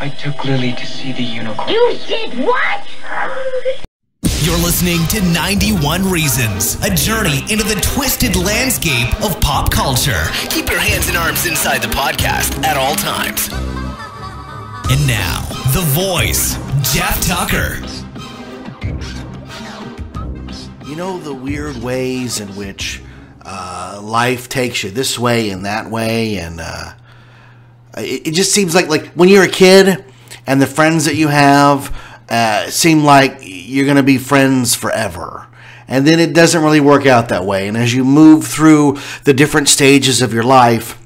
I took Lily to see the unicorn. You did what? You're listening to 91 Reasons, a journey into the twisted landscape of pop culture. Keep your hands and arms inside the podcast at all times. And now, the voice, Jeff Tucker. You know the weird ways in which life takes you this way and that way, and it just seems like when you're a kid and the friends that you have seem like you're going to be friends forever. And then it doesn't really work out that way. And as you move through the different stages of your life,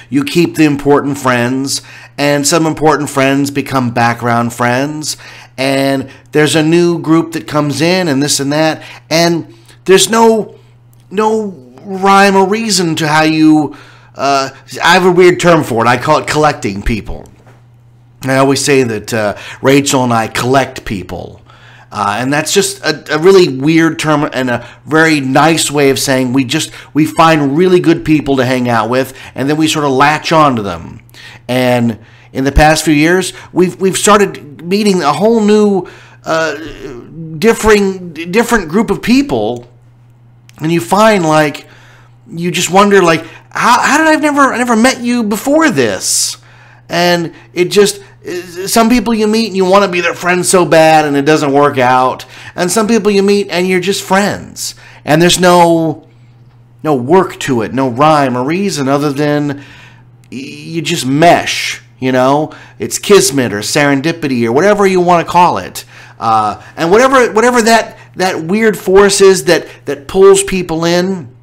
you keep the important friends, and some important friends become background friends, and there's a new group that comes in and this and that, and there's no rhyme or reason to how you, I have a weird term for it. I call it collecting people. I always say that Rachel and I collect people. And that's just a really weird term and a very nice way of saying we find really good people to hang out with, and then we sort of latch on to them. And in the past few years, we've started meeting a whole new different group of people, and you find you just wonder how did I never met you before this? And it just, some people you meet and you want to be their friend so bad and it doesn't work out. And some people you meet and you're just friends. And there's no work to it, no rhyme or reason other than you just mesh, you know? It's kismet or serendipity or whatever you want to call it. And whatever that weird force is that pulls people in.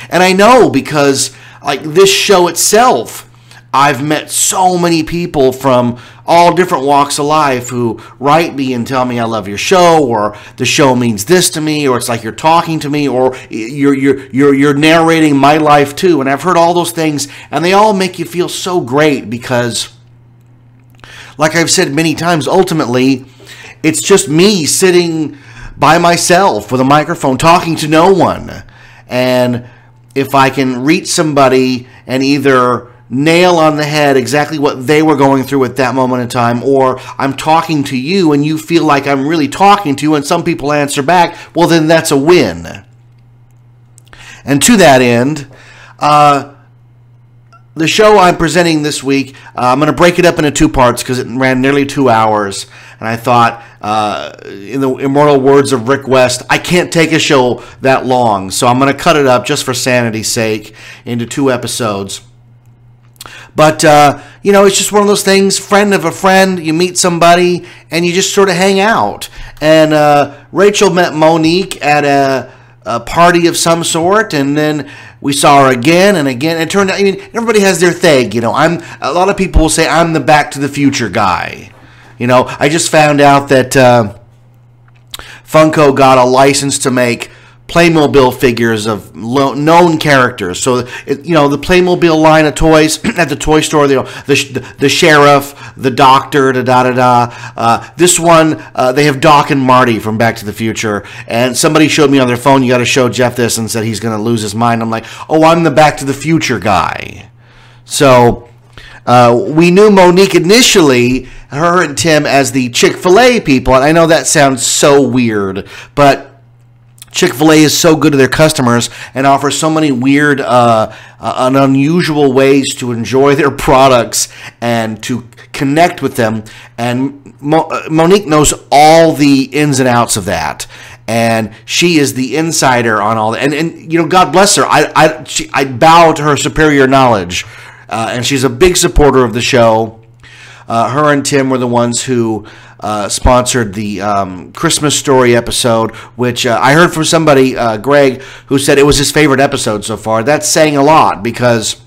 And I know because this show itself, I've met so many people from all different walks of life who write me and tell me I love your show, or the show means this to me, or it's like you're talking to me, or you're narrating my life too. And I've heard all those things, and they all make you feel so great because, like I've said many times, ultimately, it's just me sitting by myself with a microphone talking to no one. And if I can reach somebody and either nail on the head exactly what they were going through at that moment in time, or I'm talking to you and you feel like I'm really talking to you, and some people answer back, well, then that's a win. And to that end, the show I'm presenting this week, I'm going to break it up into two parts because it ran nearly 2 hours, and I thought, in the immortal words of Rick West, I can't take a show that long, so I'm going to cut it up just for sanity's sake into 2 episodes. But, it's just one of those things, friend of a friend, you meet somebody, and you just sort of hang out. And Rachel met Monique at a party of some sort, and then we saw her again and again. And it turned out, everybody has their thing, a lot of people will say, I'm the Back to the Future guy. I just found out that Funko got a license to make Playmobil figures of known characters. So, the Playmobil line of toys at the toy store, the sheriff, the doctor, this one, they have Doc and Marty from Back to the Future. And somebody showed me on their phone, you got to show Jeff this, and said he's going to lose his mind. I'm like, oh, I'm the Back to the Future guy. So, we knew Monique initially, her and Tim, as the Chick-fil-A people. And I know that sounds so weird, but Chick-fil-A is so good to their customers and offers so many weird and unusual ways to enjoy their products and to connect with them. And Monique knows all the ins and outs of that. And she is the insider on all that. And God bless her. I bow to her superior knowledge. And she's a big supporter of the show. Her and Tim were the ones who sponsored the Christmas Story episode, which I heard from somebody, Greg, who said it was his favorite episode so far. That's saying a lot because,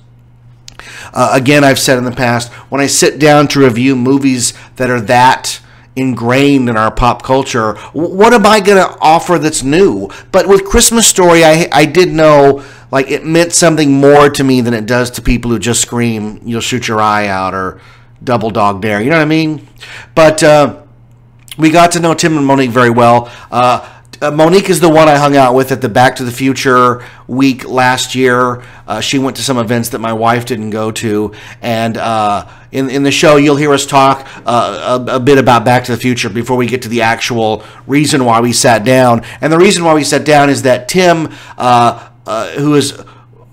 again, I've said in the past, when I sit down to review movies that are that ingrained in our pop culture, what am I going to offer that's new? But with Christmas Story, I did know it meant something more to me than it does to people who just scream, "You'll shoot your eye out," or "Double Dog Dare." You know what I mean? But we got to know Tim and Monique very well. Monique is the one I hung out with at the Back to the Future week last year. She went to some events that my wife didn't go to, and in the show, you'll hear us talk a bit about Back to the Future before we get to the actual reason why we sat down. And the reason why we sat down is that Tim, who is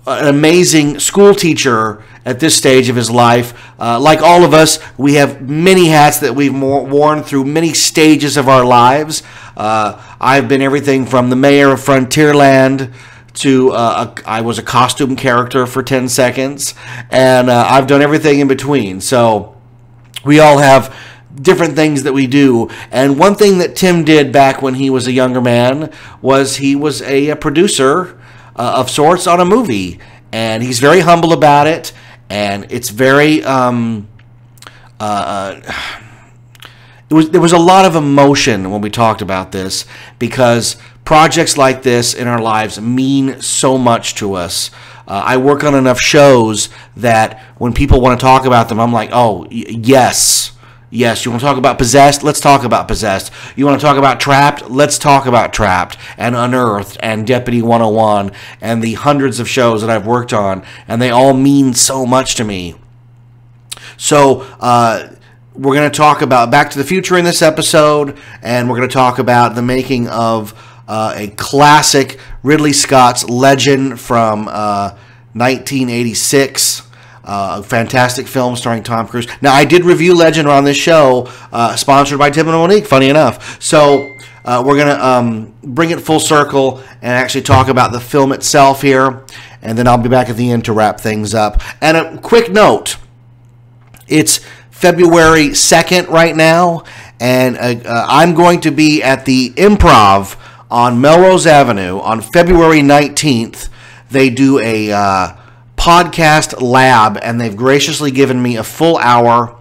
an amazing school teacher at this stage of his life, like all of us, we have many hats that we've worn through many stages of our lives. I've been everything from the mayor of Frontierland to I was a costume character for 10 seconds, and I've done everything in between. So we all have different things that we do. And one thing that Tim did back when he was a younger man was he was a producer of sorts on a movie, and he's very humble about it, and it's very there was a lot of emotion when we talked about this, because projects like this in our lives mean so much to us. I work on enough shows that when people want to talk about them, I'm like, oh, yes. Yes, you want to talk about Possessed? Let's talk about Possessed. You want to talk about Trapped? Let's talk about Trapped and Unearthed and Deputy 101 and the hundreds of shows that I've worked on, and they all mean so much to me. So, we're going to talk about Back to the Future in this episode, and we're going to talk about the making of a classic Ridley Scott's Legend from 1986. A fantastic film starring Tom Cruise. Now, I did review Legend on this show, sponsored by Tim and Monique, funny enough. So, we're going to bring it full circle and actually talk about the film itself here, and then I'll be back at the end to wrap things up. And a quick note, it's February 2nd right now, and I'm going to be at the Improv on Melrose Avenue on February 19th. They do a podcast lab, and they've graciously given me a full hour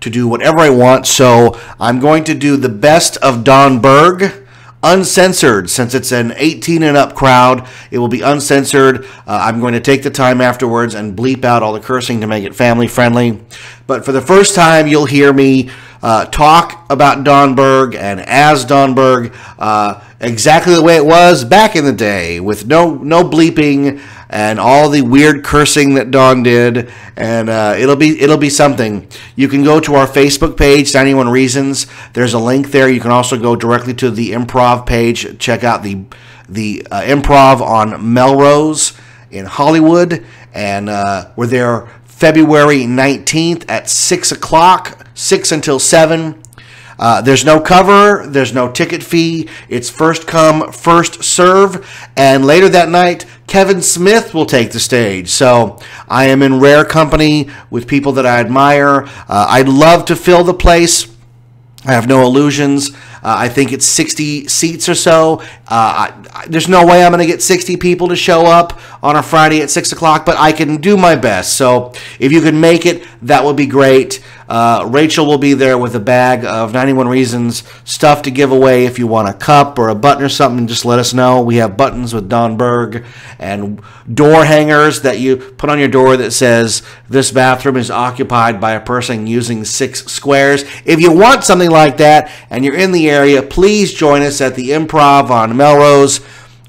to do whatever I want. So I'm going to do the best of Don Berg, uncensored. Since it's an 18 and up crowd, it will be uncensored. I'm going to take the time afterwards and bleep out all the cursing to make it family friendly. But for the first time, you'll hear me talk about Don Berg and as Don Berg exactly the way it was back in the day, with no bleeping and all the weird cursing that Don did, and it'll be something. You can go to our Facebook page, 91 Reasons. There's a link there. You can also go directly to the Improv page. Check out the Improv on Melrose in Hollywood, and we're there February 19th at 6 o'clock, 6 until 7. There's no cover, there's no ticket fee, it's first come, first serve, and later that night, Kevin Smith will take the stage. So I am in rare company with people that I admire. I'd love to fill the place. I have no illusions. I think it's 60 seats or so. There's no way I'm going to get 60 people to show up on a Friday at 6 o'clock, but I can do my best. So if you can make it, that would be great. Rachel will be there with a bag of 91 Reasons stuff to give away. If you want a cup or a button or something, just let us know. We have buttons with Don Berg and door hangers that you put on your door that says, "This bathroom is occupied by a person using 6 squares." If you want something like that and you're in the area, please join us at the Improv on Melrose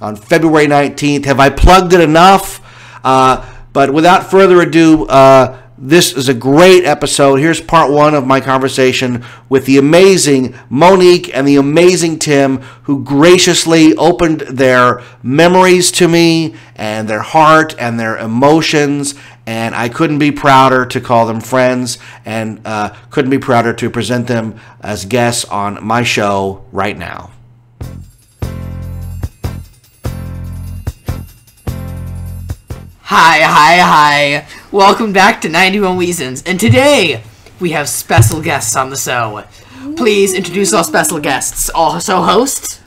on February 19th. Have I plugged it enough? But without further ado, this is a great episode. Here's part 1 of my conversation with the amazing Monique and the amazing Tim, who graciously opened their memories to me and their heart and their emotions. And I couldn't be prouder to call them friends, and couldn't be prouder to present them as guests on my show right now. Hi. Welcome back to 91 Reasons, and today we have special guests on the show. Please introduce our special guests. Also hosts.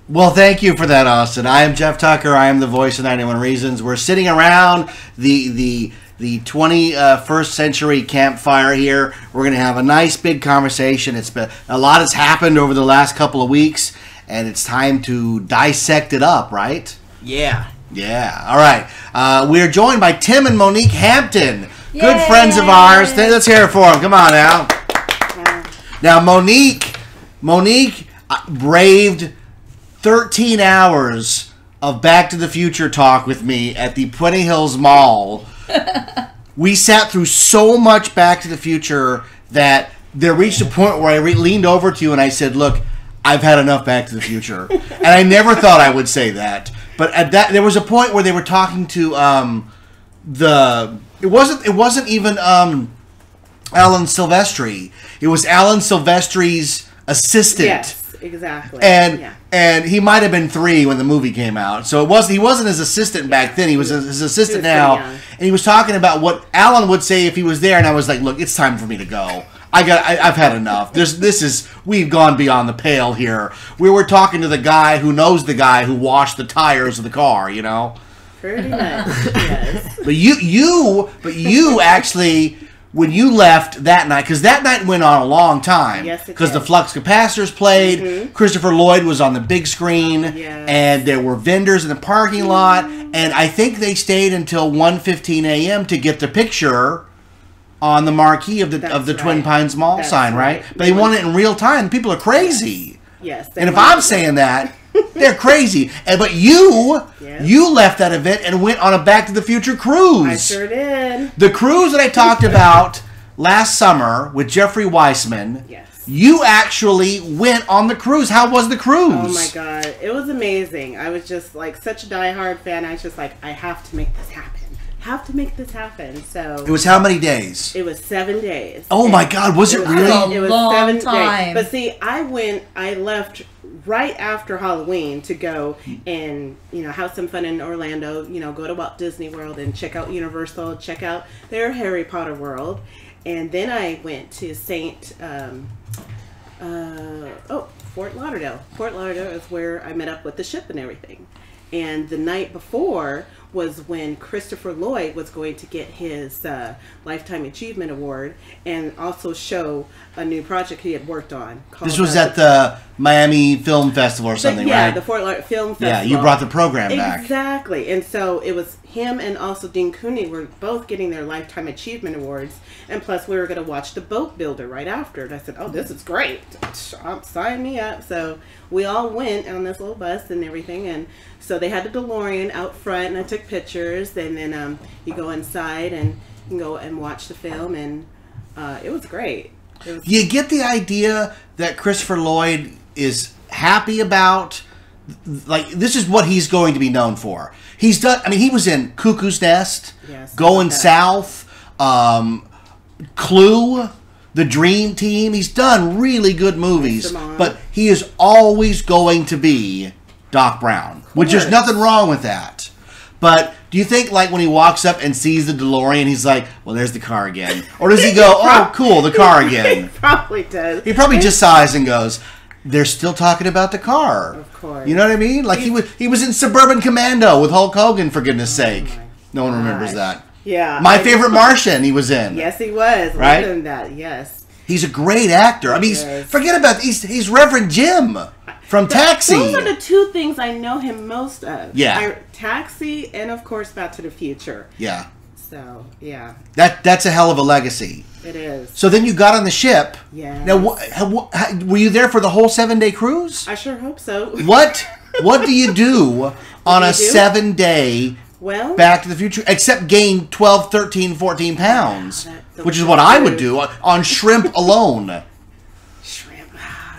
Well, thank you for that, Austin. I am Jeff Tucker. I am the voice of 91 Reasons. We're sitting around the 21st century campfire here. We're going to have a nice big conversation. It's been a lot has happened over the last couple of weeks, and it's time to dissect it up, right? Yeah. All right. We're joined by Tim and Monique Hampton, good friends of ours. Let's hear it for them. Come on now. Now, Monique braved 13 hours of Back to the Future talk with me at the Puente Hills Mall we sat through so much Back to the Future that there reached a point where I leaned over to you and I said, "Look, I've had enough Back to the Future." And I never thought I would say that, but at that there was a point where they were talking to it wasn't even Alan Silvestri. It was Alan Silvestri's assistant. Yes, exactly. And he might have been 3 when the movie came out. So he wasn't his assistant back then. He was his assistant now. And he was talking about what Alan would say if he was there. And I was like, "Look, it's time for me to go. I've had enough. We've gone beyond the pale here. We were talking to the guy who knows the guy who washed the tires of the car, you know." Pretty much, yes. But you actually, when you left that night, because that night went on a long time. Yes, it because did. the Flux Capacitors played, Christopher Lloyd was on the big screen, and there were vendors in the parking lot, and I think they stayed until 1:15 a.m. to get the picture on the marquee of the Twin Pines Mall sign, right? But they want it in real time. People are crazy. Yes. And if I'm saying that, they're crazy. But you left that event and went on a Back to the Future cruise. I sure did. The cruise that I talked about last summer with Jeffrey Weissman. Yes. You actually went on the cruise. How was the cruise? Oh my God. It was amazing. I was just like such a diehard fan. I was just like, I have to make this happen. So it was how many days? It was 7 days. Oh my God, was it really? It was long 7 time. days. But see, I left right after Halloween to go and, have some fun in Orlando, go to Walt Disney World and check out Universal, check out their Harry Potter world. And then I went to Fort Lauderdale. Fort Lauderdale is where I met up with the ship and everything. And the night before was when Christopher Lloyd was going to get his Lifetime Achievement Award and also show a new project he had worked on. This was at the Miami Film Festival or something, right? Yeah, the Fort Lauderdale Film Festival. Yeah, you brought the program back. Exactly. And so it was him and also Dean Cooney were both getting their Lifetime Achievement Awards. And plus we were going to watch The Boat Builder right after. And I said, "Oh, this is great. Sign me up." So we all went on this little bus and everything. And so they had a DeLorean out front and I took pictures. And then you go inside and you can go and watch the film. And it was great. You get the idea that Christopher Lloyd is happy about, like, this is what he's going to be known for. He's done, he was in Cuckoo's Nest, Going South, Clue, The Dream Team. He's done really good movies, but he is always going to be Doc Brown, which is nothing wrong with that. But do you think, like, when he walks up and sees the DeLorean, he's like, "Well, there's the car again"? Or does he go, "Oh, cool, the car again"? He probably does. He probably just sighs and goes, "They're still talking about the car." Of course. You know what I mean? Like, he was in Suburban Commando with Hulk Hogan, for goodness sake. No one remembers that. Yeah. My Favorite Martian he was in. Yes, he was. Right? Than that, yes. He's a great actor. Forget about, he's Reverend Jim from Taxi. Those are the two things I know him most of. Yeah. Taxi and, of course, Back to the Future. Yeah. So, yeah. That's a hell of a legacy. It is. So then you got on the ship. Yeah. Now, were you there for the whole 7-day cruise? I sure hope so. What do you do on a 7-day Back to the Future, except gain 12, 13, 14 pounds, which is what I would do on shrimp alone. Shrimp.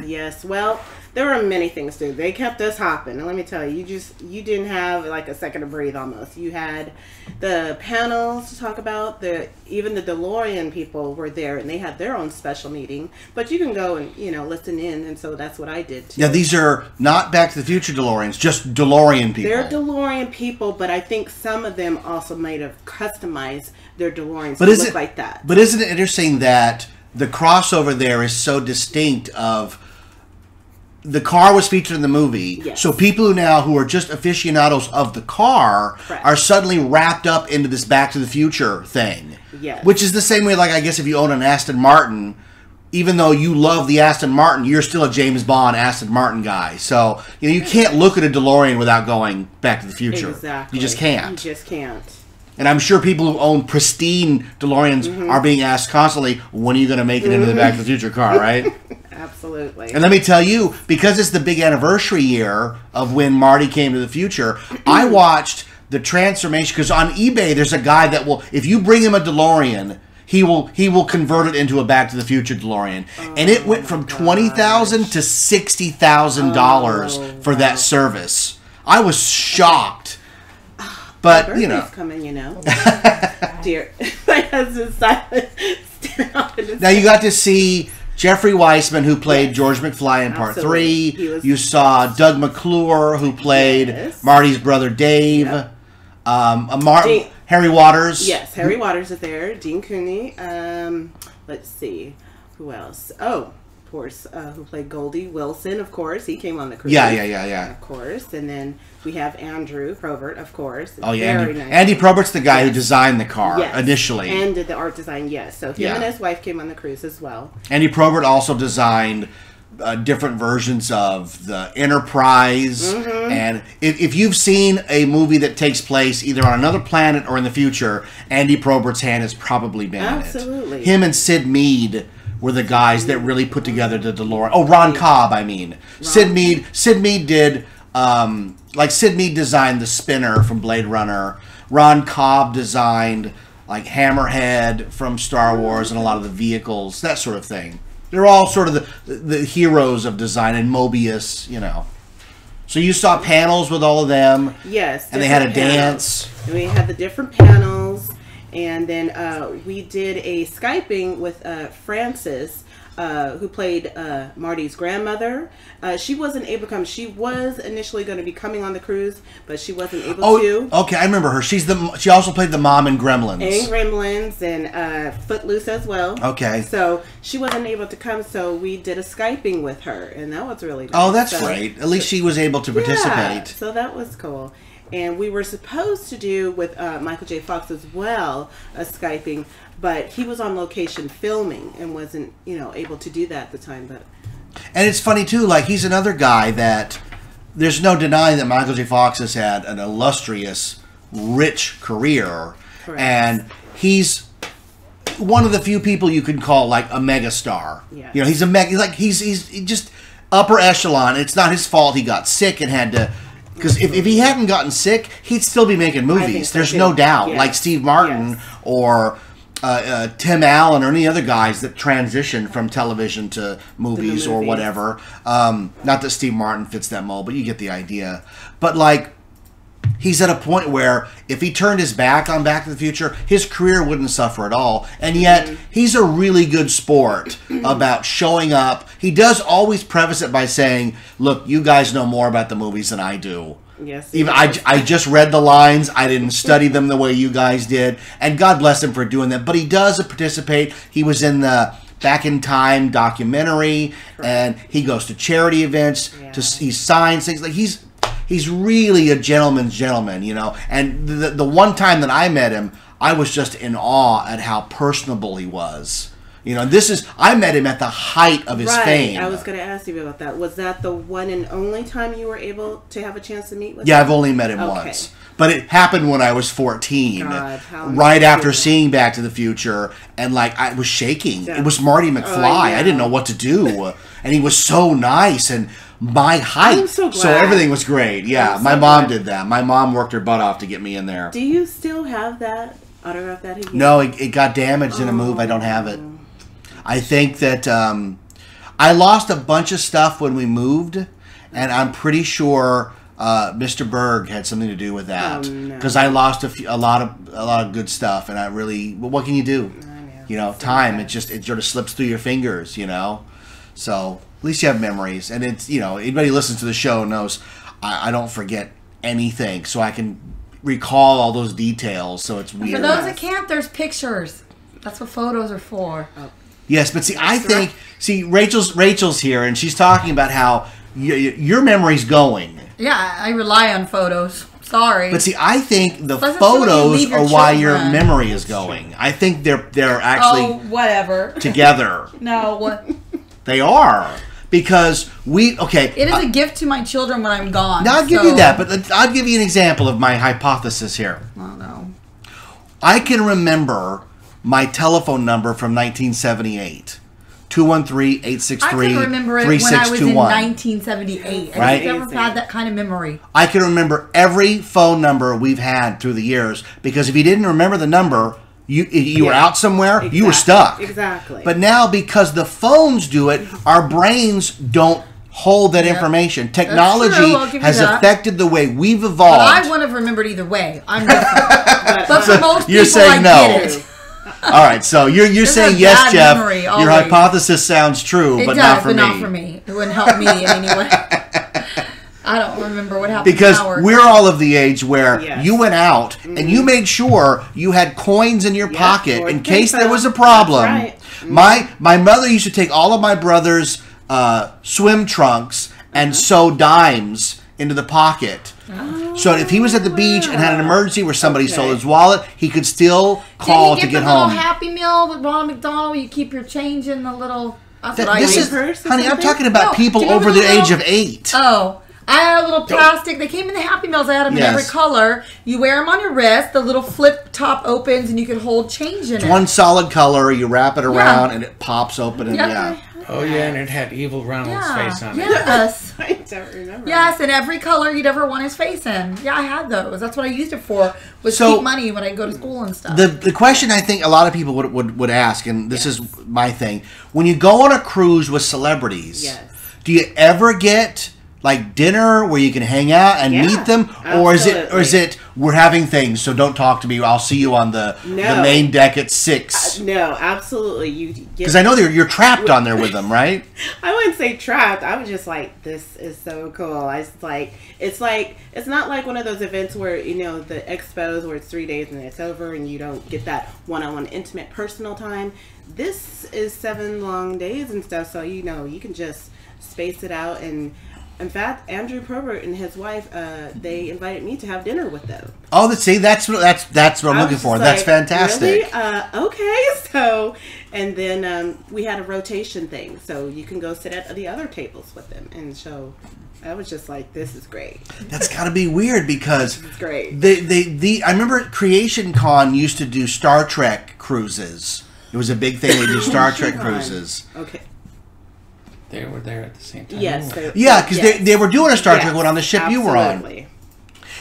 Yes. Well, there were many things to do. They kept us hopping. And let me tell you, you didn't have like a second to breathe almost. You had the panels to talk about. Even the DeLorean people were there and they had their own special meeting. But you can go and, listen in. And so that's what I did too. Yeah, these are not Back to the Future DeLoreans, just DeLorean people. They're DeLorean people, but I think some of them also might have customized their DeLoreans to look like that. But isn't it interesting that the crossover there is so distinct of... The car was featured in the movie, so people who are just aficionados of the car are suddenly wrapped up into this Back to the Future thing. Yes. Which is the same way, like, I guess if you own an Aston Martin, even though you love the Aston Martin, you're still a James Bond Aston Martin guy. So, you can't look at a DeLorean without going Back to the Future. Exactly. You just can't. You just can't. And I'm sure people who own pristine DeLoreans are being asked constantly, when are you going to make it into the Back to the Future car, right? Absolutely. And let me tell you, because it's the big anniversary year of when Marty came to the future, I watched the transformation, because on eBay there's a guy that will, if you bring him a DeLorean, he will convert it into a Back to the Future DeLorean, and it went from $20,000 to $60,000 for that service. I was shocked, but you know, coming, you know, dear, my husband's silent. Now you got to see Jeffrey Weissman, who played George McFly in Part 3. You saw Doug McClure, who played Marty's brother Dave. Harry Waters. Yes, Harry Waters is there. Dean Cooney. Let's see. Who else? Oh, of course, who played Goldie Wilson, of course. He came on the cruise. Yeah. Of course. And then we have Andrew Probert, of course. Oh, yeah. Andy Probert's the guy who designed the car initially. And did the art design, yes. So him and his wife came on the cruise as well. Andy Probert also designed different versions of the Enterprise. And if you've seen a movie that takes place either on another planet or in the future, Andy Probert's hand has probably been in it. Absolutely. Him and Sid Mead were the guys that really put together the DeLorean. Oh, Ron Cobb, I mean. Sid Mead did, Sid Mead designed the spinner from Blade Runner. Ron Cobb designed, like, Hammerhead from Star Wars and a lot of the vehicles, that sort of thing. They're all sort of the heroes of design, and Mobius, you know. So you saw panels with all of them. Yes. And they had a dance. And we had the different panels. And then we did a Skyping with Frances, who played Marty's grandmother. She wasn't able to come. She was initially going to be coming on the cruise, but she wasn't able to. Okay, I remember her. She also played the mom in Gremlins. And Gremlins and Footloose as well. Okay. So she wasn't able to come, so we did a Skyping with her, and that was really nice. Oh, that's great. At least she was able to participate. Yeah, so that was cool. And we were supposed to do with Michael J. Fox as well a Skyping, but he was on location filming and wasn't, able to do that at the time. And it's funny too, like he's another guy that there's no denying that Michael J. Fox has had an illustrious, rich career, and he's one of the few people you can call like a megastar. Yeah. He's just upper echelon. It's not his fault he got sick and had to. Because if he hadn't gotten sick, he'd still be making movies. So There's no doubt. Yes. Like Steve Martin or Tim Allen or any other guys that transitioned from television to movies or whatever. Not that Steve Martin fits that mold, but you get the idea. But like, he's at a point where if he turned his back on Back to the Future, his career wouldn't suffer at all. And yet, he's a really good sport about showing up. He does always preface it by saying, look, you guys know more about the movies than I do. Yes. Even I just read the lines. I didn't study them the way you guys did. And God bless him for doing that. But he does participate. He was in the Back in Time documentary. And he goes to charity events. Yeah. He signs things. Like He's really a gentleman's gentleman, And the one time that I met him, I was just in awe at how personable he was. I met him at the height of his fame. I was going to ask you about that. Was that the one and only time you were able to have a chance to meet with him? Yeah, I've only met him once. But it happened when I was 14, God, right after seeing Back to the Future, and I was shaking. Yeah. It was Marty McFly. I didn't know what to do. And he was so nice and my height. I'm so glad. So everything was great. Yeah, my mom did that. My mom worked her butt off to get me in there. Do you still have that autograph that he gave? No, it got damaged in a move. I don't have it. I think that I lost a bunch of stuff when we moved, and I'm pretty sure Mr. Berg had something to do with that because I lost a lot of good stuff, and I really. Well, what can you do? Time. It sort of slips through your fingers. So at least you have memories, and it's anybody who listens to the show knows I don't forget anything, so I can recall all those details. So it's weird. For those that can't, there's pictures. That's what photos are for. Yes, but see, Rachel's here, and she's talking about how your memory's going. Yeah, I rely on photos. Sorry. But see, I think the photos are why your memory is going. I think they're actually whatever together. No, what? They are. Because it is a gift to my children when I'm gone. Now, I'll give you that, but I'll give you an example of my hypothesis here. Oh, no. I can remember my telephone number from 1978 213-863-3621. I can remember it when I was in 1978. Right? I've never had that kind of memory. I can remember every phone number we've had through the years, because if you didn't remember the number, you were out somewhere, you were stuck. Exactly. But now, because the phones do it, our brains don't hold that information. Technology has affected the way we've evolved. But I wouldn't have remembered either way. I'm different. But for most you're people, saying I no. get it. All right, so you're saying yes, Jeff. Memory, your hypothesis sounds true, it but does, not for but me. not for me. It wouldn't help me in any way. I don't remember what happened. Because to Howard. we're all of the age where Yes. you went out and you made sure you had coins in your pocket or in case there was a That's problem. right. My mother used to take all of my brother's swim trunks and sew dimes into the pocket. So if he was at the beach and had an emergency where somebody stole his wallet, he could still call to Didn't you get get the home. little Happy Meal with Ronald McDonald where you keep your change in the little... That's what I This used. is, purse or honey, I'm something? talking about No, people do you over remember the the age little- of 8. Oh, I had a little plastic. They came in the Happy Meals. I had them in every Yes. color. You wear them on your wrist. The little flip top opens, and you can hold change in it. One solid color, you wrap it around and it pops open and Yeah. Oh yeah, and it had Evil Reynolds' face on it. Yes. I don't remember. Yes, and every color you'd ever want his face in. Yeah, I had those. That's what I used it for, was So, keep money when I go to school and stuff. The question I think a lot of people would ask, and this is my thing, when you go on a cruise with celebrities, Yes. do you ever get like dinner where you can hang out and Yeah, meet them, or is absolutely. it we're having things, so don't talk to me, I'll see you on the main deck at 6? No, absolutely. You get. Because I know you're trapped on there with them, right? I wouldn't say trapped. I was just like, this is so cool. It's not like one of those events where, the expos where it's 3 days and it's over and you don't get that one-on-one intimate personal time. This is 7 long days and stuff, so you can just space it out. And in fact, Andrew Probert and his wife, they invited me to have dinner with them. Oh, that's what I'm looking for. That's fantastic. Really? Okay. So, and then we had a rotation thing, so you can go sit at the other tables with them, and so I was just like, "This is great." That's got to be weird because It's great. I remember Creation Con used to do Star Trek cruises. It was a big thing. They do Star Trek cruises. Okay. They were there at the same time. Yes. Yeah, because yes. they were doing a Star Trek Yes, one on the ship you were on. absolutely.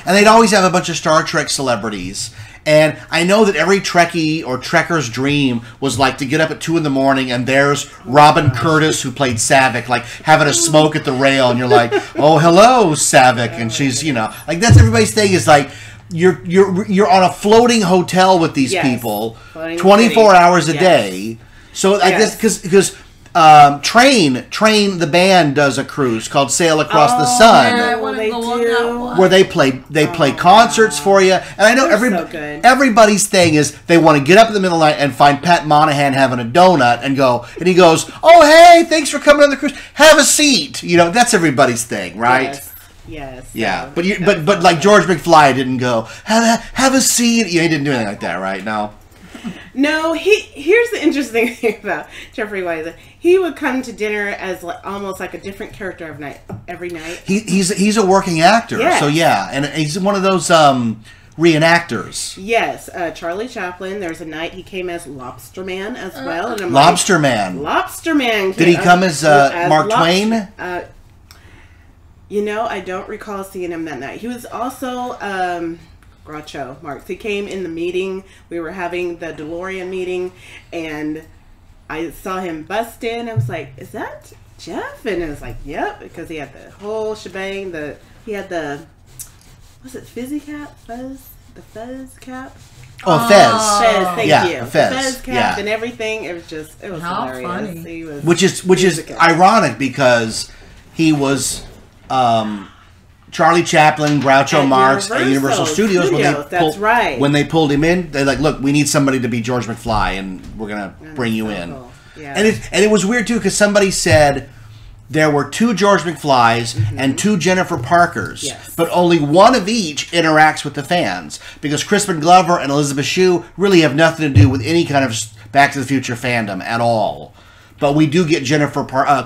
And they'd always have a bunch of Star Trek celebrities. And I know that every Trekkie or Trekker's dream was like to get up at 2 in the morning and there's Robin Curtis, who played Savick, like having a smoke at the rail, and you're like, oh, hello, Savick. And she's, like that's everybody's thing is like, you're on a floating hotel with these Yes. people Floating 24 city. hours a Yes. day. So I guess because Train the band does a cruise called Sail Across the Sun, I want to they go on do. that one. where they play concerts for you. And I know They're so good. everybody's thing is they want to get up in the middle of the night and find Pat Monahan having a donut and he goes, oh hey, thanks for coming on the cruise, have a seat. That's everybody's thing, right? Yes. Yeah, So, but like George McFly didn't go have a seat. He didn't do anything like that, right? No. No, here's the interesting thing about Jeffrey Wise. He would come to dinner as almost like a different character every night. He's a working actor, Yes. so yeah, and he's one of those reenactors. Yes, Charlie Chaplin. There's a night he came as Lobster Man as well. And I'm Lobster Man. Like, Lobster Man. Did he come as Mark Twain? I don't recall seeing him that night. He was also Groucho Marx. He came in the meeting. We were having the DeLorean meeting, and I saw him bust in. I was like, "Is that Jeff?" And I was like, "Yep," because he had the whole shebang. He had was it fizzy cap? The fez cap. Oh, Fez. Fez, thank Yeah, you. a Fez, Fez cap yeah. and everything. It was How hilarious. funny. He was Which is musical. ironic because he was Charlie Chaplin, Groucho At Marx at Universal Universal Studios. Studios, that's right. When they pulled him in, they're like, "Look, we need somebody to be George McFly, and we're gonna bring you so in." cool. Yeah. And it was weird too because somebody said there were 2 George McFlys and 2 Jennifer Parkers, Yes. but only one of each interacts with the fans because Crispin Glover and Elizabeth Shue really have nothing to do with any kind of Back to the Future fandom at all. But we do get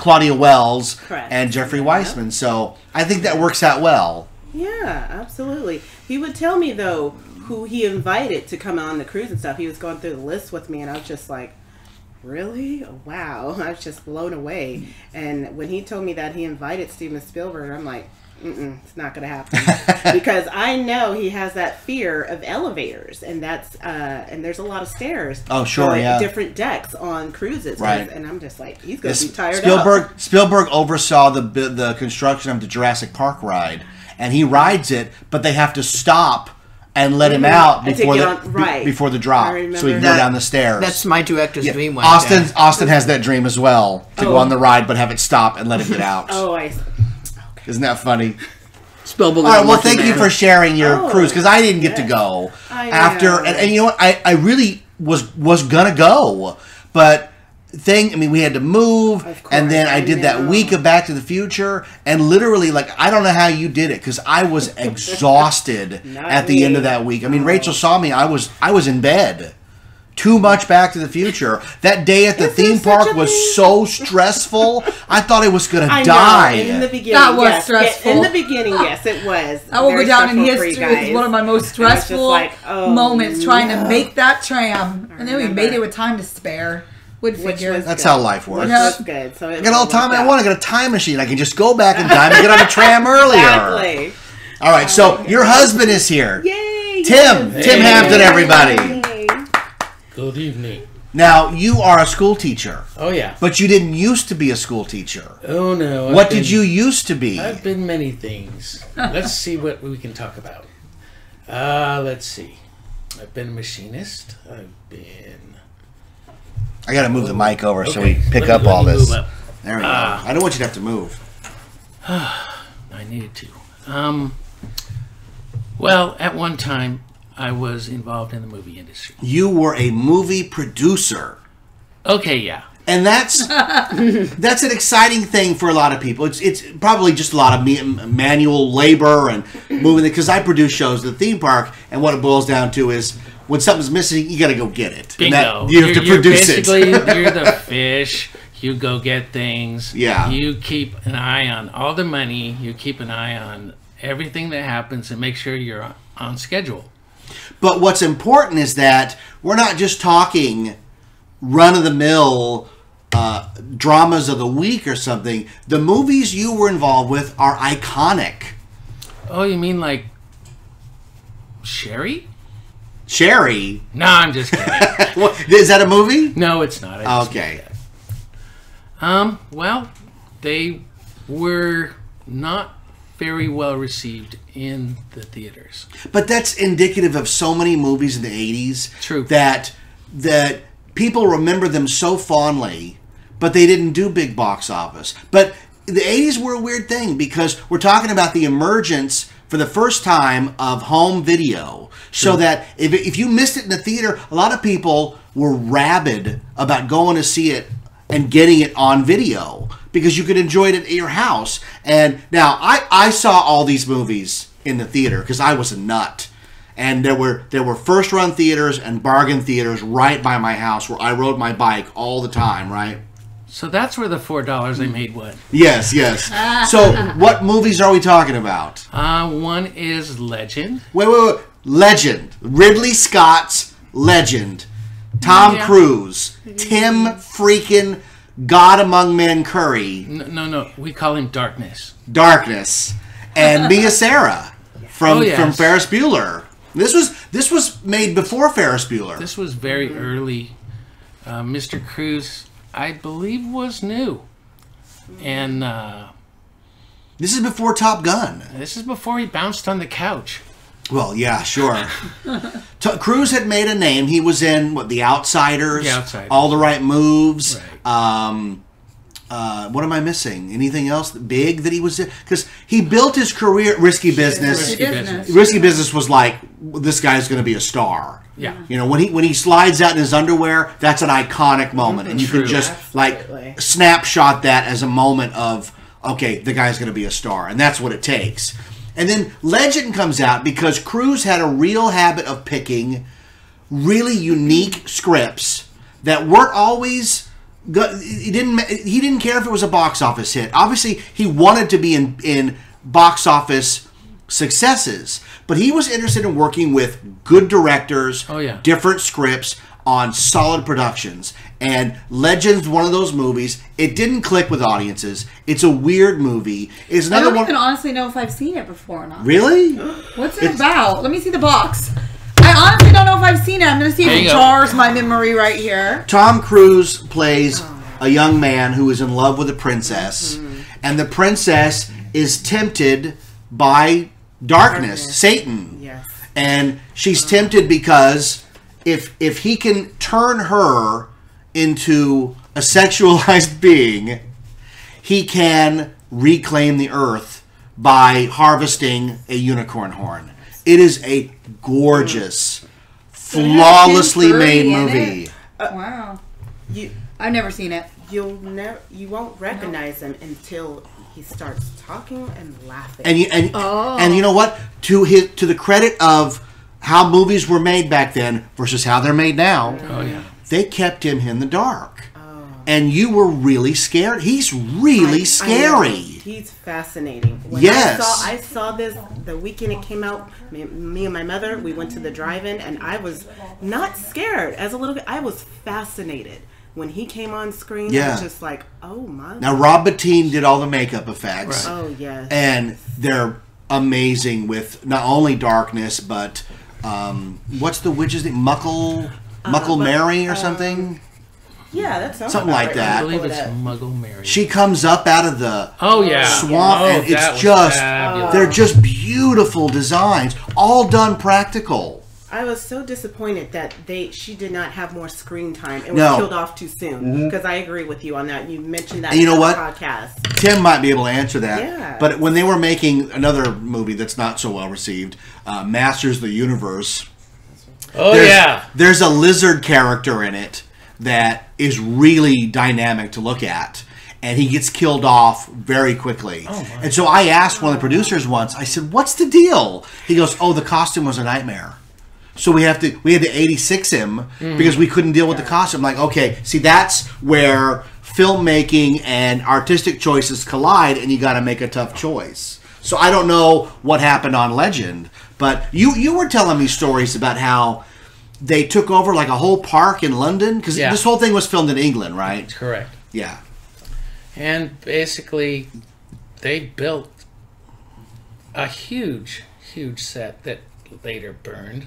Claudia Wells Correct. and Jeffrey Weissman, so I think that works out well. Yeah, absolutely. He would tell me though who he invited to come on the cruise and stuff. He was going through the list with me, and I was just like, really? Wow. I was just blown away. And when he told me that he invited Steven Spielberg, I'm like, it's not going to happen. Because I know he has that fear of elevators, and that's and there's a lot of stairs. Oh, sure, yeah. Different decks on cruises. Right. And I'm just like, he's going to be tired out. Spielberg oversaw the construction of the Jurassic Park ride, and he rides it, but they have to stop and let him out before the drop, so he can go down the stairs. That's my director's dream. Austin has that dream as well, to go on the ride, but have it stop and let him get out. Isn't that funny? Spielberg. All right, well, thank you for sharing your cruise, because I didn't get to go after, and you know what? I really was gonna go, but we had to move, and then I did that week of Back to the Future, and literally, like, I don't know how you did it, because I was exhausted at the end of that week. I mean, Rachel saw me; I was in bed. Too much Back to the Future. That day at the theme park was so stressful. I thought I was going to die. In the beginning, that was stressful. In the beginning, yes, it was. I will go down in history as one of my most stressful moments trying to make that tram. And then we made it with time to spare. That's how life works. Which was good. So I got all the time I want. I got a time machine. I can just go back in time and get on a tram earlier. Exactly. All right, so your husband is here. Yay! Tim Hampton, everybody. Good evening. Now, you are a school teacher. Oh, yeah. But you didn't used to be a school teacher. Oh, no. What did you used to be? I've been many things. Let's see what we can talk about. Let's see. I've been a machinist. I've been... I got to move the mic over so we pick up all this. There we go. I don't want you to have to move. I needed to. Well, at one time, I was involved in the movie industry. You were a movie producer. Okay, yeah. And that's an exciting thing for a lot of people. It's probably just a lot of manual labor and moving it, because I produce shows at the theme park, and what it boils down to is when something's missing, you got to go get it. Bingo. You have to produce it. Basically, you're the fish. You go get things. Yeah. You keep an eye on all the money. You keep an eye on everything that happens and make sure you're on schedule. But what's important is that we're not just talking run-of-the-mill dramas of the week or something. The movies you were involved with are iconic. Oh, you mean like Sherry? Sherry? No, I'm just kidding. Is that a movie? No, it's not. Okay. Well, they were not very well received in the theaters. But that's indicative of so many movies in the 80s. True. That people remember them so fondly, but they didn't do big box office. But the 80s were a weird thing, because we're talking about the emergence for the first time of home video. True. So that if you missed it in the theater, a lot of people were rabid about going to see it and getting it on video, because you could enjoy it at your house. And now I saw all these movies in the theater because I was a nut. And there were first run theaters and bargain theaters right by my house where I rode my bike all the time, right? So that's where the $4 I made went. Yes. So what movies are we talking about? One is Legend. Wait. Legend. Ridley Scott's Legend. Tom Cruise. Tim freaking God Among Men Curry. No. We call him Darkness. And Mia Sara from Ferris Bueller. This was made before Ferris Bueller. This was very early. Mr. Cruise, I believe, was new. And this is before Top Gun. This is before he bounced on the couch. Well, yeah, sure. Cruise had made a name. He was in, The Outsiders? The Outsiders. All the Right Moves. Right. What am I missing? Anything else big that he was in? Because he built his career, Risky Business. Risky Business was like, this guy's going to be a star. Yeah. You know, when he slides out in his underwear, that's an iconic moment. And you can just, like, snapshot that as a moment of, okay, the guy's going to be a star. And that's what it takes. And then Legend comes out because Cruise had a real habit of picking really unique scripts that weren't always... He didn't care if it was a box office hit. Obviously, he wanted to be in box office successes, but he was interested in working with good directors, different scripts. on solid productions. And Legend's one of those movies. It didn't click with audiences. It's a weird movie. It's another I don't one. even honestly know if I've seen it before or not. Really? What's it about? Let me see the box. I honestly don't know if I've seen it. I'm going to see if it jars my memory right here. Tom Cruise plays a young man who is in love with a princess. And the princess is tempted by darkness, Satan. Yes. And she's tempted because if he can turn her into a sexualized being, he can reclaim the earth by harvesting a unicorn horn. It is a gorgeous, flawlessly made movie. Wow. I've never seen it. You won't recognize him until he starts talking and laughing. And you know what? To the credit of how movies were made back then versus how they're made now, they kept him in the dark. And you were really scared. He's really scary. He's fascinating. When I saw this the weekend it came out. Me and my mother, we went to the drive-in, and I was not scared. As a little kid, I was fascinated. When he came on screen, I was just like, oh my. Now, Rob Bottin did all the makeup effects. Right. Oh, yes. And they're amazing with not only darkness, but what's the witch's name? Muckle Mary or something? Yeah, that sounds something like right. that. I believe it's Muggle Mary. She comes up out of the swamp, and it's just they're just beautiful designs, all done practical. I was so disappointed that she did not have more screen time and was killed off too soon. Because I agree with you on that. You mentioned that in the podcast. Tim might be able to answer that. Yeah. But when they were making another movie that's not so well received, Masters of the Universe. There's a lizard character in it that is really dynamic to look at. And he gets killed off very quickly. And so I asked one of the producers once, I said, what's the deal? He goes, the costume was a nightmare. So we had to 86 him because we couldn't deal with the costume. I'm like, okay, see, that's where filmmaking and artistic choices collide, and you got to make a tough choice. So I don't know what happened on Legend, but you were telling me stories about how they took over like a whole park in London because this whole thing was filmed in England, right? Correct. Yeah. And basically, they built a huge set that later burned.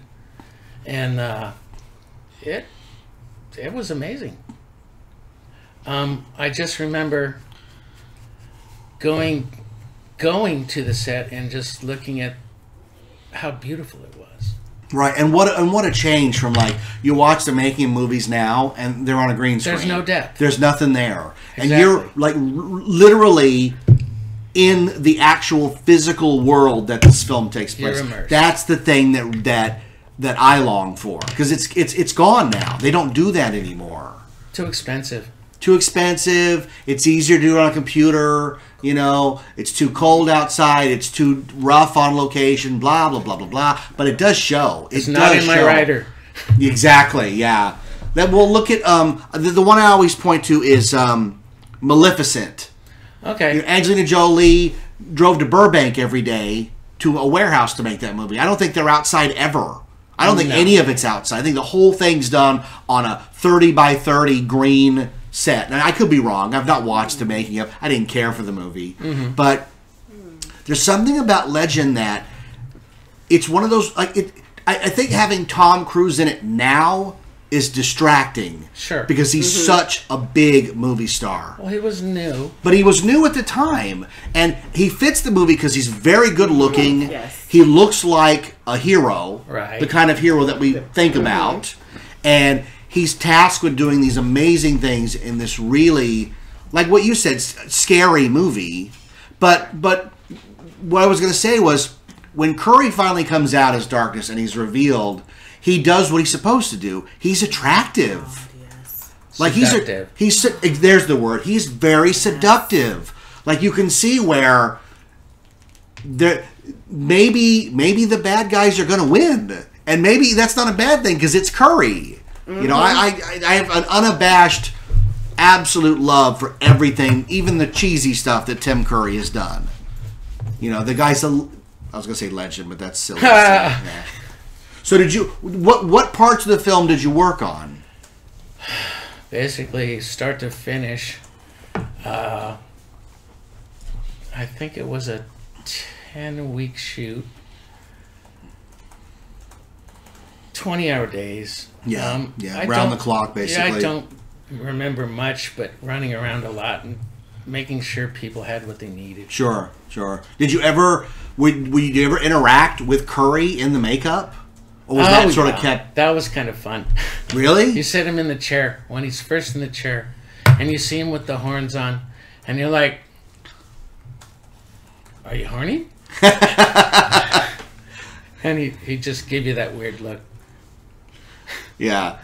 And it was amazing. I just remember going to the set and just looking at how beautiful it was. Right, and what a change from like you watch the making of movies now and they're on a green screen. There's no depth. There's nothing there, exactly. And you're like literally in the actual physical world that this film takes place. You're immersed. That's the thing that I long for because it's gone now. They don't do that anymore. Too expensive. It's easier to do it on a computer. You know, it's too cold outside. It's too rough on location. Blah blah blah blah blah. But it does show. It's not in my rider. Exactly. Yeah. Then we'll look at the one I always point to is Maleficent. Okay. Angelina Jolie drove to Burbank every day to a warehouse to make that movie. I don't think they're outside ever. I don't think any of it's outside. I think the whole thing's done on a 30 by 30 green set. Now, I could be wrong. I've not watched the making of. I didn't care for the movie. Mm-hmm. But there's something about Legend that it's one of those like it. I think having Tom Cruise in it now is distracting. Sure. Because he's such a big movie star. Well, he was new. But he was new at the time. And he fits the movie because he's very good looking. Yes. He looks like a hero. Right. The kind of hero that we think about. And he's tasked with doing these amazing things in this really, like what you said, scary movie. But what I was going to say was, when Curry finally comes out as Darkness and he's revealed, he does what he's supposed to do. He's attractive. Oh, yes. Like seductive. he's there's the word. He's very seductive. Like you can see where there maybe the bad guys are going to win, and maybe that's not a bad thing because it's Curry. Mm-hmm. You know, I have an unabashed, absolute love for everything, even the cheesy stuff that Tim Curry has done. You know, the guy's I was going to say legend, but that's silly. Yeah. So did you? What parts of the film did you work on? Basically, start to finish, I think it was a 10-week shoot, 20-hour days. Yeah, round the clock, basically. Yeah, I don't remember much, but running around a lot and making sure people had what they needed. Sure. Did you ever, would you ever interact with Curry in the makeup? Or was that sort of kept... That was kind of fun. Really? You sit him in the chair, when he's first in the chair, and you see him with the horns on, and you're like, are you horny? And he just give you that weird look. Yeah.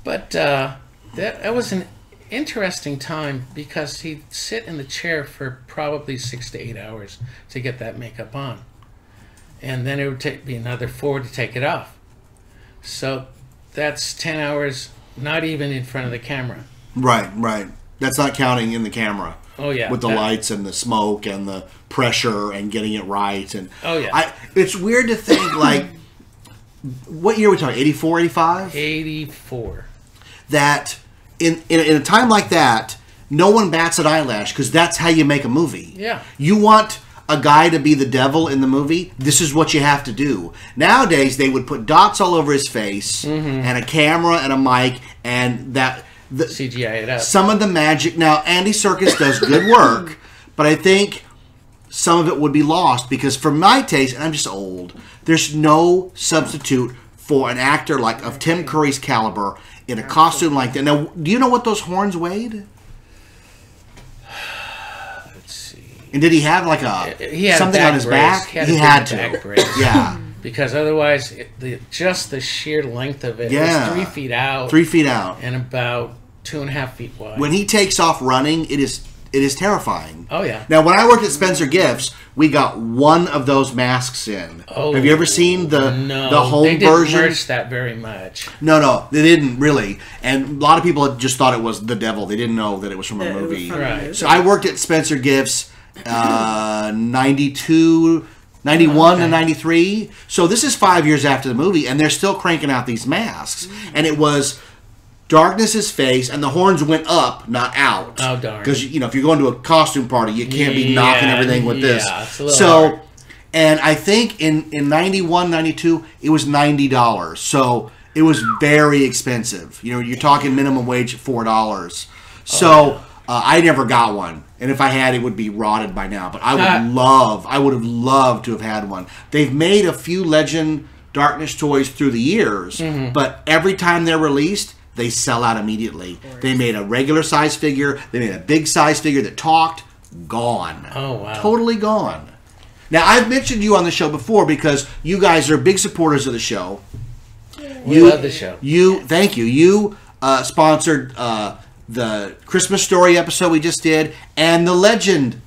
But that was an interesting time because he'd sit in the chair for probably 6 to 8 hours to get that makeup on. And then it would be another 4 to take it off. So that's 10 hours, not even in front of the camera. Right. That's not counting in the camera. Oh, yeah. With the lights and the smoke and the pressure and getting it right. And oh, yeah. It's weird to think, like, what year are we talking? 84, 85? 84. That in a time like that, no one bats an eyelash because that's how you make a movie. Yeah. You want a guy to be the devil in the movie, this is what you have to do. Nowadays, they would put dots all over his face and a camera and a mic and that... CGI it up. Some of the magic... Now, Andy Serkis does good work, but I think some of it would be lost because for my taste, and I'm just old, there's no substitute for an actor like of Tim Curry's caliber in a costume like that. Now, do you know what those horns weighed? And did he have like something on his back? He had to. Back brace. Yeah. Because otherwise, just the sheer length of it is 3 feet out. 3 feet out. And about 2.5 feet wide. When he takes off running, it is terrifying. Oh, yeah. Now, when I worked at Spencer Gifts, we got one of those masks in. Oh. Have you ever seen the home version? They didn't merch that very much. No, they didn't really. And a lot of people just thought it was the devil. They didn't know that it was from a movie. Right. So I worked at Spencer Gifts 92, 91 and 93. So this is 5 years after the movie, and they're still cranking out these masks. And it was Darkness's face, and the horns went up, not out. Oh, darn. Because, if you're going to a costume party, you can't be knocking everything with this. It's a little hard. And I think in 91, 92, it was $90. So it was very expensive. You're talking minimum wage at $4. So I never got one. And if I had, it would be rotted by now. But I would have loved to have had one. They've made a few Legend Darkness toys through the years, but every time they're released, they sell out immediately. They made a regular size figure. They made a big size figure that talked. Gone. Oh, wow. Totally gone. Now, I've mentioned you on the show before because you guys are big supporters of the show. We love the show. Thank you. You sponsored the Christmas Story episode we just did and the Legend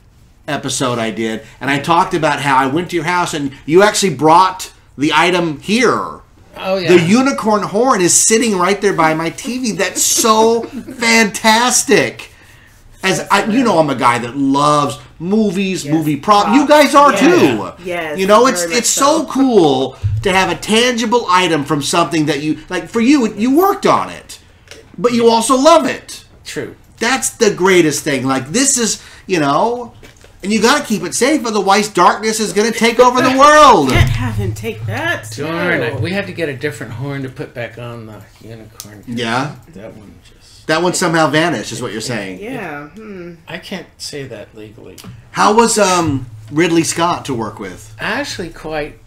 episode I did. And I talked about how I went to your house and you actually brought the item here. Oh, yeah. The unicorn horn is sitting right there by my TV. That's so fantastic. I'm a guy that loves movies, movie props. You guys are too. Yes. It's so cool to have a tangible item from something that you like. For you worked on it, but you also love it. True. That's the greatest thing. Like this is, and you got to keep it safe, otherwise darkness is going to take over the world. Can't have him take that. Darn it. We had to get a different horn to put back on the unicorn. Yeah. That one somehow vanished, is what you're saying. Yeah. I can't say that legally. How was Ridley Scott to work with? Actually, quite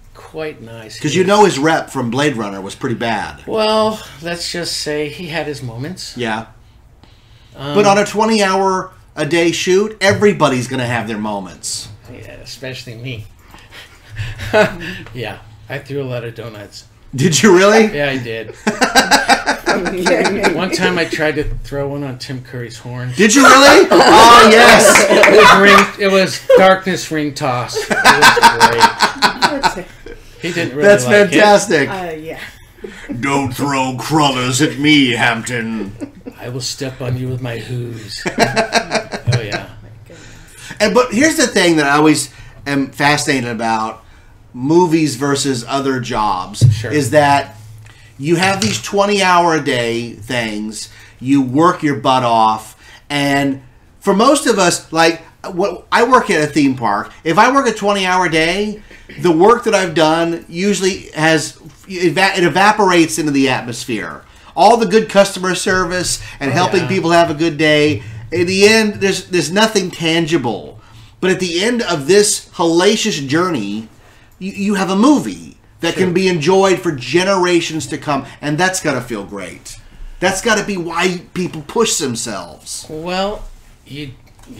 nice. Because his rep from Blade Runner was pretty bad. Well, let's just say he had his moments. Yeah. But on a 20-hour-a-day shoot, everybody's going to have their moments. Yeah, especially me. Yeah, I threw a lot of donuts. Did you really? Yeah, I did. One time I tried to throw one on Tim Curry's horn. Did you really? Oh, yes. It was darkness ring toss. It was great. He didn't really That's like fantastic. Yeah. Don't throw crullers at me, Hampton. I will step on you with my hooves. Oh, yeah. But here's the thing that I always am fascinated about movies versus other jobs is that you have these 20-hour-a-day things. You work your butt off, and for most of us, like I work at a theme park. If I work a 20-hour day, the work that I've done usually it evaporates into the atmosphere. All the good customer service and helping people have a good day. In the end, there's nothing tangible. But at the end of this hellacious journey, you have a movie that can be enjoyed for generations to come, and that's got to feel great. That's got to be why people push themselves. Well, you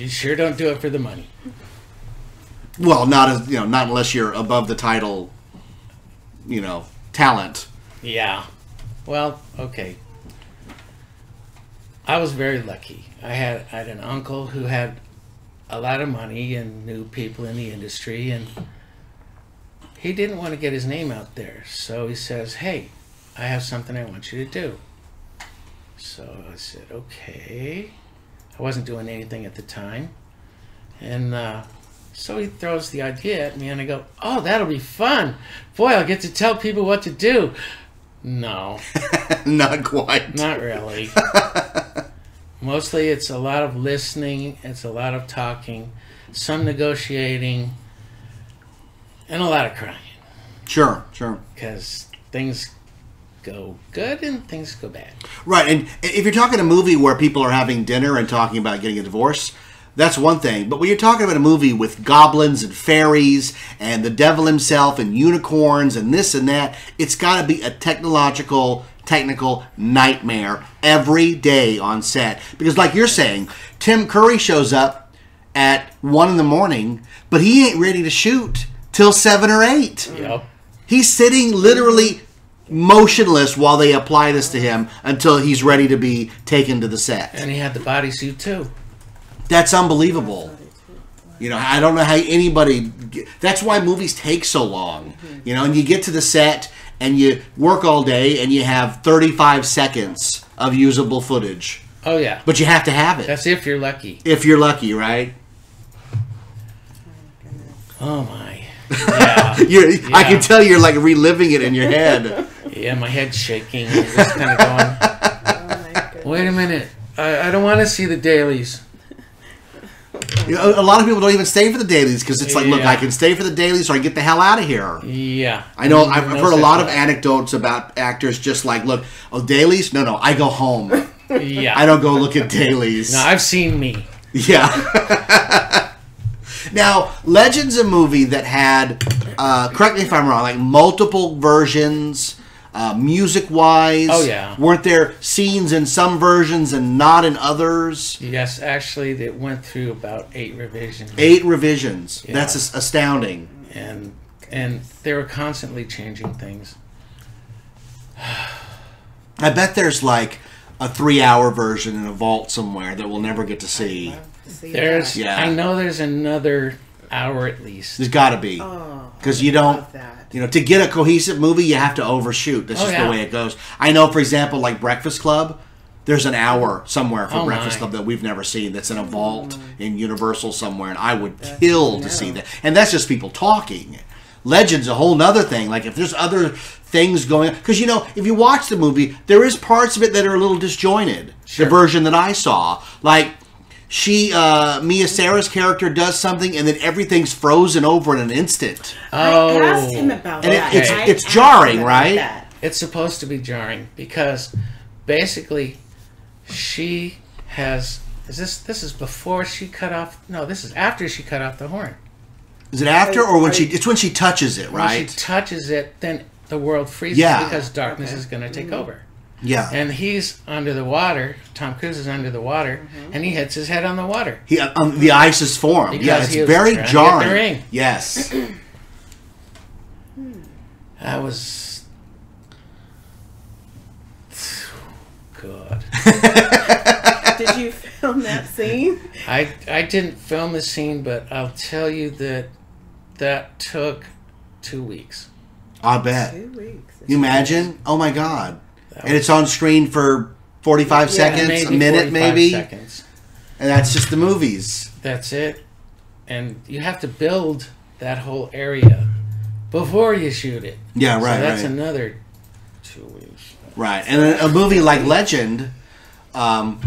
sure don't do it for the money. Well, not unless you're above the title, talent. Yeah. Well, okay. I was very lucky. I had an uncle who had a lot of money and knew people in the industry, and he didn't want to get his name out there. So he says, "Hey, I have something I want you to do." So I said, "Okay." I wasn't doing anything at the time. And so he throws the idea at me, and I go, "Oh, that'll be fun. Boy, I'll get to tell people what to do." No. Not quite. Not really. Mostly it's a lot of listening, it's a lot of talking, some negotiating, and a lot of crying. Sure. Because things go good and things go bad. Right, and if you're talking a movie where people are having dinner and talking about getting a divorce, that's one thing. But when you're talking about a movie with goblins and fairies and the devil himself and unicorns and this and that, it's got to be a technical nightmare every day on set. Because like you're saying, Tim Curry shows up at 1 in the morning, but he ain't ready to shoot till 7 or 8. Yep. He's sitting literally motionless while they apply this to him until he's ready to be taken to the set. And he had the bodysuit too. That's unbelievable. I don't know how anybody... That's why movies take so long. And you get to the set and you work all day and you have 35 seconds of usable footage. Oh, yeah. But you have to have it. That's if you're lucky. If you're lucky, right? Oh, my. Yeah. I can tell you're like reliving it in your head. Yeah, my head's shaking. I'm just kind of going, Oh my goodness. wait a minute. I don't want to see the dailies. A lot of people don't even stay for the dailies because it's like, look, Yeah. I can stay for the dailies or I get the hell out of here. Yeah. I know. I've heard a lot of such anecdotes about actors just like, look, dailies? No, I go home. Yeah. I don't go look at dailies. No, I've seen me. Yeah. Now, Legend's a movie that had, correct me if I'm wrong, like multiple versions, music-wise. Oh, yeah. Weren't there scenes in some versions and not in others? Yes, actually, it went through about 8 revisions. 8 revisions. Yeah. That's astounding. And they were constantly changing things. I bet there's like a 3-hour version in a vault somewhere that we'll never get to see. There's, Yeah. I know there's another hour at least. There's got to be. Because you don't, to get a cohesive movie, you have to overshoot. That's just the way it goes. I know, for example, like Breakfast Club, there's an hour somewhere for Breakfast Club that we've never seen that's in a vault in Universal somewhere, and I would kill to see that. And that's just people talking. Legend's a whole nother thing. Like, if there's other things going on. Because, if you watch the movie, there is parts of it that are a little disjointed. Sure. The version that I saw. Like, Mia Sara's character does something, and then everything's frozen over in an instant. I asked him about that. And it's jarring, right? It's supposed to be jarring because basically she has... This is before she cut off... No, this is after she cut off the horn. Is it after or when she... It's when she touches it, right? When she touches it, then the world freezes because darkness is going to take over. Yeah. And he's under the water. Tom Cruise is under the water, and he hits his head on the water. The ice is formed. Because it's very jarring. jarring. To get the ring. Yes. That was... God. Did you film that scene? I didn't film the scene, but I'll tell you that took 2 weeks. I bet. 2 weeks. You imagine? Oh my God. And it's on screen for 45 seconds, a minute maybe. Seconds. And that's just the movies. That's it. And you have to build that whole area before you shoot it. Yeah, right. So that's right. another 2 weeks. Right, and a movie like Legend,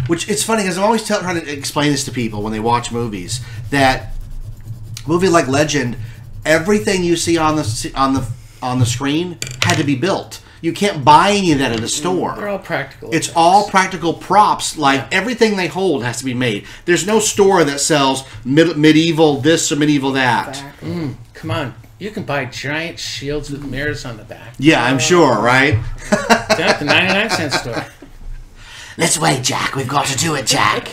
which it's funny because I'm always trying to explain this to people when they watch movies, that movie like Legend, everything you see on the screen had to be built. You can't buy any of that at a store. They're all practical. It's all practical props. Like everything they hold has to be made. There's no store that sells medieval this or medieval that. Exactly. Come on. You can buy giant shields with mirrors on the back. Yeah, I'm sure, right? Down at the 99-cent store. Let's wait, Jack. We've got to do it, Jack.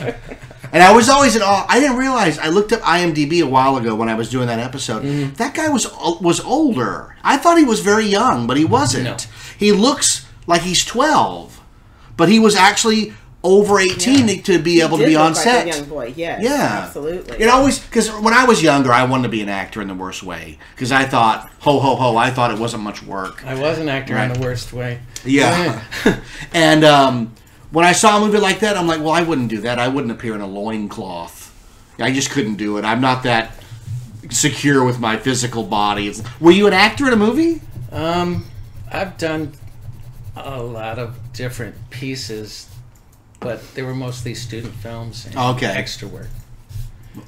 And I was always in awe. I didn't realize. I looked up IMDb a while ago when I was doing that episode. That guy was older. I thought he was very young, but he wasn't. No. He looks like he's 12, but he was actually over 18 to be able to be on set. Like a young boy, yes, yeah, absolutely. It always, because when I was younger, I wanted to be an actor in the worst way because I thought, ho ho ho, I thought it wasn't much work. I was an actor in the worst way. Yeah, and when I saw a movie like that, I'm like, well, I wouldn't do that. I wouldn't appear in a loincloth. I just couldn't do it. I'm not that secure with my physical body. Were you an actor in a movie? I've done a lot of different pieces, but they were mostly student films and extra work.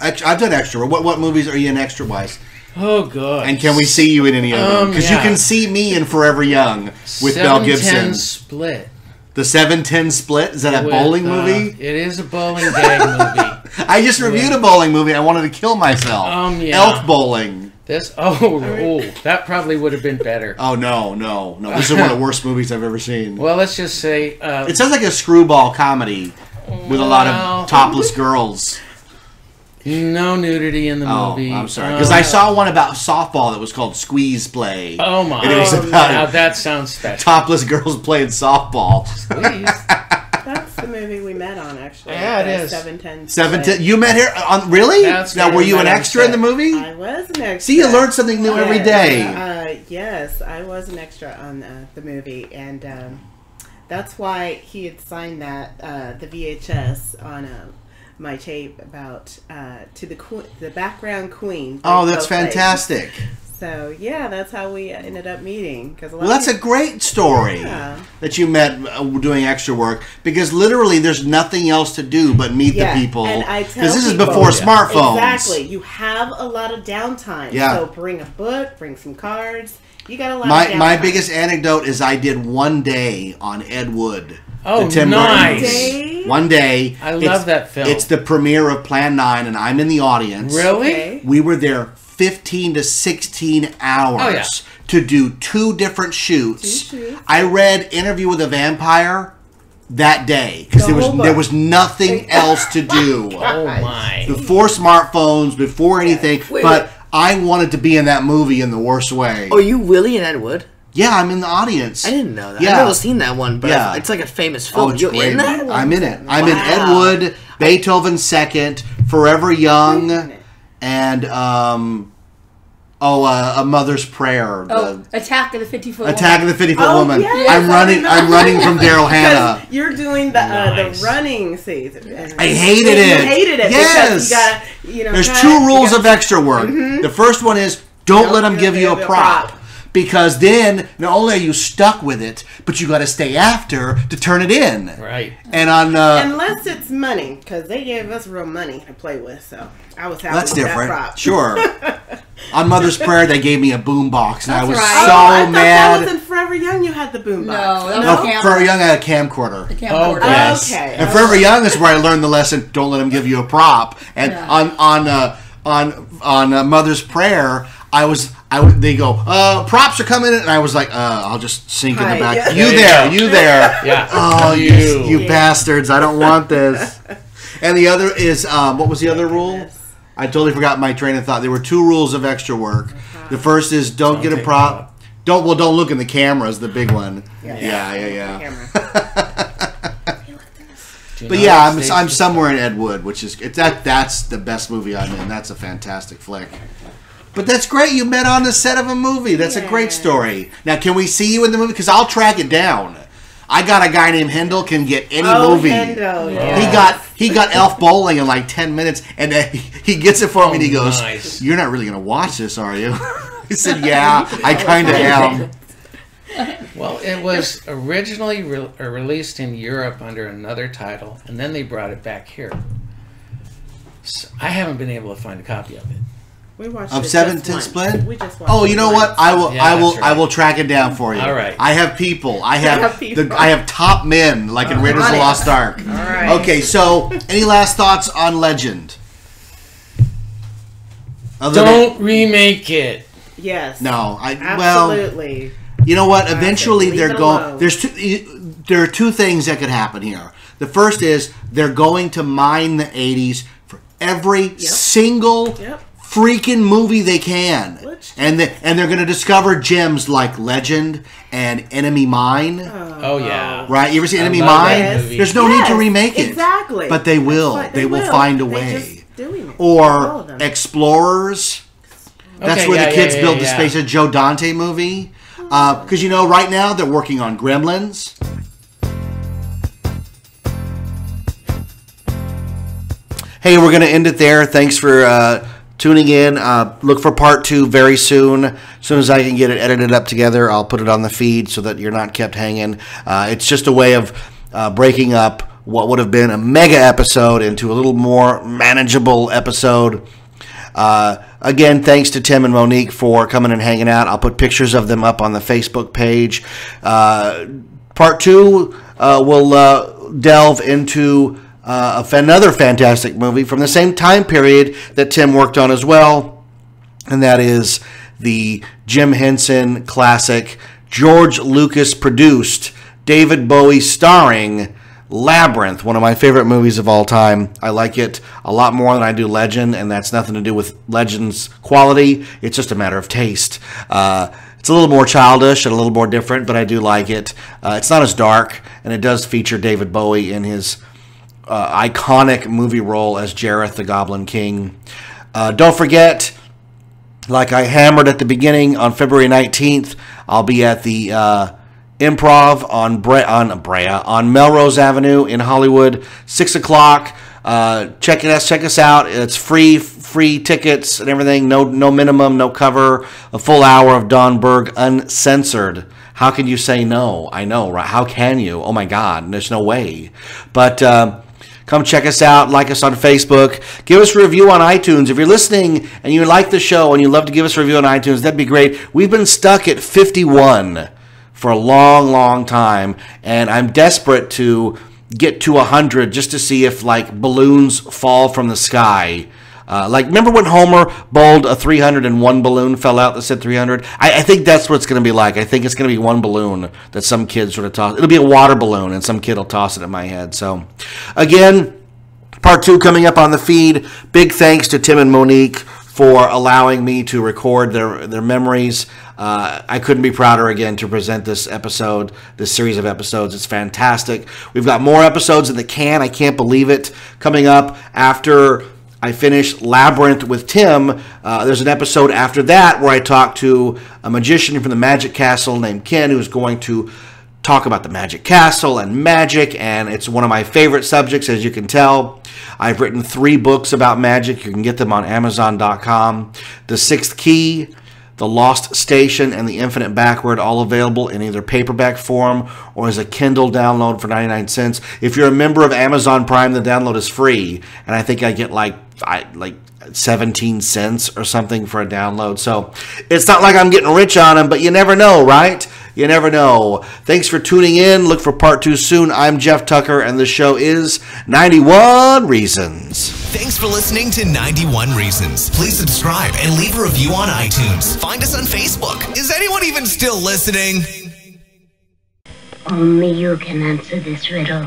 I've done extra. What movies are you in extra-wise? Oh, God. And can we see you in any of them? Because you can see me in Forever Young with Mel Gibson. 7-10 Split. The 7-10 Split? Is that a bowling movie? It is a bowling gag movie. I just reviewed a bowling movie. I wanted to kill myself. Elf Bowling. That probably would have been better. Oh, no. This is one of the worst movies I've ever seen. Well, let's just say... it sounds like a screwball comedy with a lot of topless girls. No nudity in the movie. I'm sorry. Because I saw one about softball that was called Squeeze Play. Oh, my. And it was about that sounds special. Topless girls playing softball. Squeeze. That's the movie we met on, actually. Yeah, it is. 7-10. 7-10. You met her on really? Now, were you an extra in the movie? I was an extra. See, you learn something new every day. Yes, I was an extra on the movie, and that's why he had signed that the VHS on my tape about to the background queen. Oh, that's fantastic. So, yeah, that's how we ended up meeting. Well, that's a great story that you met doing extra work, because literally there's nothing else to do but meet the people. Because this is before smartphones. Exactly. You have a lot of downtime. Yeah. So bring a book, bring some cards. You got a lot of downtime. My biggest anecdote is I did one day on Ed Wood. Oh, nice. One day. I love that film. It's the premiere of Plan 9, and I'm in the audience. Really? Okay. We were there 15 to 16 hours to do 2 different shoots. I read Interview with a Vampire that day because there was nothing else to do. Oh my! Before smartphones, before anything, but I wanted to be in that movie in the worst way. Oh, you really in Ed Wood? Yeah, I'm in the audience. I didn't know that. Yeah. I've never seen that one, but it's like a famous film. Oh, it's You're great. in that? I'm in it. I'm in Ed Wood, Beethoven Second, Forever Young, and A Mother's Prayer. Attack of the 50-Foot Attack of the 50-Foot Woman. Yes, I'm running from Daryl Hannah. You're doing the running season. I hated it. You hated it. Yes. Because you gotta, There's 2 rules of extra work. The first one is don't let them give you a prop. Because then, not only are you stuck with it, but you got to stay after to turn it in. Right. And on unless it's money, because they gave us real money to play with, so I was happy that's with different. that prop. Sure. On Mother's Prayer, they gave me a boombox, and I was so I mad. That was in Forever Young. You had the boombox. No, Forever Young, I had a camcorder. camcorder. Oh, yes. Okay. And Forever Young is where I learned the lesson: don't let them give you a prop. And on Mother's Prayer, they go, props are coming in, and I was like, I'll just sink in the back. Yeah. You there. Yeah. Oh, you bastards, I don't want this. And the other is, what was the other rule? I totally forgot my train of thought. There were 2 rules of extra work. The first is don't get a prop. Don't look in the camera is the big one. Yeah. But yeah, I'm somewhere in Ed Wood, which is that's the best movie I'm in. That's a fantastic flick. But that's great. You met on the set of a movie. That's a great story. Now, can we see you in the movie? Because I'll track it down. I got a guy named Hendel can get any movie. Hendel, He got Elf Bowling in like 10 minutes, and he gets it for me, and he goes, "You're not really going to watch this, are you?" He said, "Yeah, I kind of am." Well, it was originally released in Europe under another title, and then they brought it back here. So I haven't been able to find a copy of it. We watched of it Seventh just Split. We just watched Oh, you know what? I will. Yeah, I will track it down for you. All right. I have people. I have people. I have top men like in Raiders of the Lost Ark. All right. Okay. So, any last thoughts on Legend? Don't remake it. Yes. No. Absolutely. You know what? Eventually, Leave they're it going. alone. There are two things that could happen here. The first is they're going to mine the '80s for every single freaking movie they can, and they're going to discover gems like Legend and Enemy Mine. Oh yeah, right. You ever see Enemy Mine? There's no need to remake it. Exactly. But they will. They will find a way. Doing it. Or Explorers. That's Okay, where the kids build the yeah. space. A Joe Dante movie. Because right now they're working on Gremlins. Hey, we're going to end it there. Thanks for tuning in. Look for part 2 very soon. As soon as I can get it edited up together, I'll put it on the feed so that you're not kept hanging. It's just a way of breaking up what would have been a mega episode into a little more manageable episode. Again, thanks to Tim and Monique for coming and hanging out. I'll put pictures of them up on the Facebook page. Part 2 will delve into another fantastic movie from the same time period that Tim worked on as well, and that is the Jim Henson classic, George Lucas produced, David Bowie starring, Labyrinth, one of my favorite movies of all time. I like it a lot more than I do Legend, and that's nothing to do with Legend's quality. It's just a matter of taste. It's a little more childish and a little more different, but I do like it. It's not as dark, and it does feature David Bowie in his iconic movie role as Jareth the Goblin King. Don't forget, like I hammered at the beginning, on February 19th, I'll be at the Improv on Melrose Avenue in Hollywood, 6 o'clock. Check us out. It's free tickets and everything. No minimum, no cover. A full hour of Don Berg uncensored. How can you say no? I know, right? How can you? Oh my God, there's no way. But come check us out. Like us on Facebook. Give us a review on iTunes. If you're listening and you like the show and you love to give us a review on iTunes, that'd be great. We've been stuck at 51 for a long, long time, and I'm desperate to get to 100 just to see if, like, balloons fall from the sky. Remember when Homer bowled a 301 balloon fell out that said 300? I think that's what it's going to be like. I think it's going to be one balloon that some kid sort of toss. It'll be a water balloon, and some kid will toss it at my head. So, again, part 2 coming up on the feed. Big thanks to Tim and Monique for allowing me to record their memories. I couldn't be prouder again to present this series of episodes. It's fantastic. We've got more episodes in the can. I can't believe it. Coming up after I finish Labyrinth with Tim, there's an episode after that where I talk to a magician from the Magic Castle named Ken, who's going to talk about the Magic Castle and magic, and it's one of my favorite subjects, as you can tell. I've written 3 books about magic. You can get them on Amazon.com. The Sixth Key, The Lost Station, and The Infinite Backward, all available in either paperback form or as a Kindle download for 99 cents. If you're a member of Amazon Prime, the download is free, and I think I get like 17 cents or something for a download. So it's not like I'm getting rich on them, but you never know, right? You never know. Thanks for tuning in. Look for part 2 soon. I'm Jeff Tucker, and the show is 91 Reasons. Thanks for listening to 91 Reasons. Please subscribe and leave a review on iTunes. Find us on Facebook. Is anyone even still listening? Only you can answer this riddle.